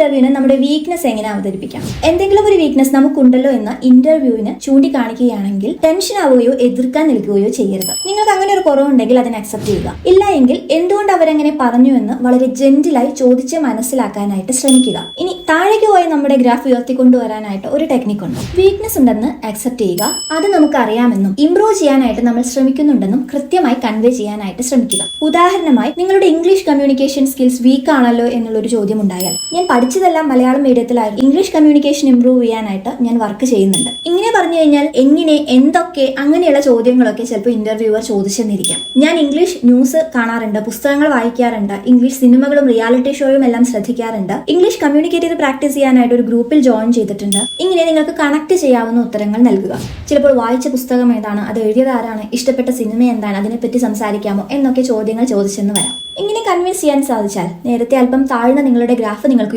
ഇന്റർവ്യൂവിന് നമ്മുടെ വീക്ക്നെസ് എങ്ങനെ അവതരിപ്പിക്കാം? എന്തെങ്കിലും ഒരു വീക്ക്നെസ് നമുക്കുണ്ടല്ലോ എന്ന് ഇന്റർവ്യൂവിന് ചൂണ്ടിക്കാണിക്കുകയാണെങ്കിൽ ടെൻഷൻ ആവുകയോ എതിർക്കാൻ നിൽക്കുകയോ ചെയ്യരുത്. നിങ്ങൾക്ക് അങ്ങനെ ഒരു കുറവുണ്ടെങ്കിൽ അതിനെ അക്സെപ്റ്റ് ചെയ്യുക. ഇല്ല എങ്കിൽ എന്തുകൊണ്ട് അവരെങ്ങനെ പറഞ്ഞു എന്ന് വളരെ ജെന്റിലായി ചോദിച്ച് മനസ്സിലാക്കാനായിട്ട് ശ്രമിക്കുക. ഇനി താഴേക്ക് പോയ നമ്മുടെ ഗ്രാഫ് ഉയർത്തിക്കൊണ്ടുവരാനായിട്ട് ഒരു ടെക്നിക് ഉണ്ട്. വീക്ക്നെസ് ഉണ്ടെന്ന് അക്സെപ്റ്റ് ചെയ്യുക, അത് നമുക്ക് അറിയാമെന്നും ഇംപ്രൂവ് ചെയ്യാനായിട്ട് നമ്മൾ ശ്രമിക്കുന്നുണ്ടെന്നും കൃത്യമായി കൺവേ ചെയ്യാനായിട്ട് ശ്രമിക്കുക. ഉദാഹരണമായി, നിങ്ങളുടെ ഇംഗ്ലീഷ് കമ്മ്യൂണിക്കേഷൻ സ്കിൽസ് വീക്ക് ആണല്ലോ എന്നുള്ളൊരു ചോദ്യം ഉണ്ടായാൽ, ഞാൻ പഠിച്ചതെല്ലാം മലയാളം മീഡിയത്തിലായി, ഇംഗ്ലീഷ് കമ്മ്യൂണിക്കേഷൻ ഇംപ്രൂവ് ചെയ്യാനായിട്ട് ഞാൻ വർക്ക് ചെയ്യുന്നുണ്ട്. ഇങ്ങനെ പറഞ്ഞു കഴിഞ്ഞാൽ എങ്ങനെ, എന്തൊക്കെ, അങ്ങനെയുള്ള ചോദ്യങ്ങളൊക്കെ ചിലപ്പോൾ ഇന്റർവ്യൂവർ ചോദിച്ചെന്നിരിക്കാം. ഞാൻ ഇംഗ്ലീഷ് ന്യൂസ് കാണാറുണ്ട്, പുസ്തകങ്ങൾ വായിക്കാറുണ്ട്, ഇംഗ്ലീഷ് സിനിമകളും റിയാലിറ്റി ഷോയും എല്ലാം ശ്രദ്ധിക്കാറുണ്ട്, ഇംഗ്ലീഷ് കമ്മ്യൂണിക്കേറ്റ് ചെയ്ത് പ്രാക്ടീസ് ചെയ്യാനായിട്ട് ഒരു ഗ്രൂപ്പിൽ ജോയിൻ ചെയ്തിട്ടുണ്ട്. ഇങ്ങനെ നിങ്ങൾക്ക് കണക്ട് ചെയ്യാവുന്ന ഉത്തരങ്ങൾ നൽകുക. ചിലപ്പോൾ വായിച്ച പുസ്തകം ഏതാണ്, അത് എഴുതിയത് ആരാണ്, ഇഷ്ടപ്പെട്ട സിനിമ എന്താണ്, അതിനെപ്പറ്റി സംസാരിക്കാമോ എന്നൊക്കെ ചോദ്യങ്ങൾ ചോദിച്ചെന്ന് വരാം. ഇങ്ങനെ കൺവിൻസ് ചെയ്യാൻ സാധിച്ചാൽ നേരത്തെ അല്പം താഴ്ന്ന നിങ്ങളുടെ ഗ്രാഫ് നിങ്ങൾക്ക്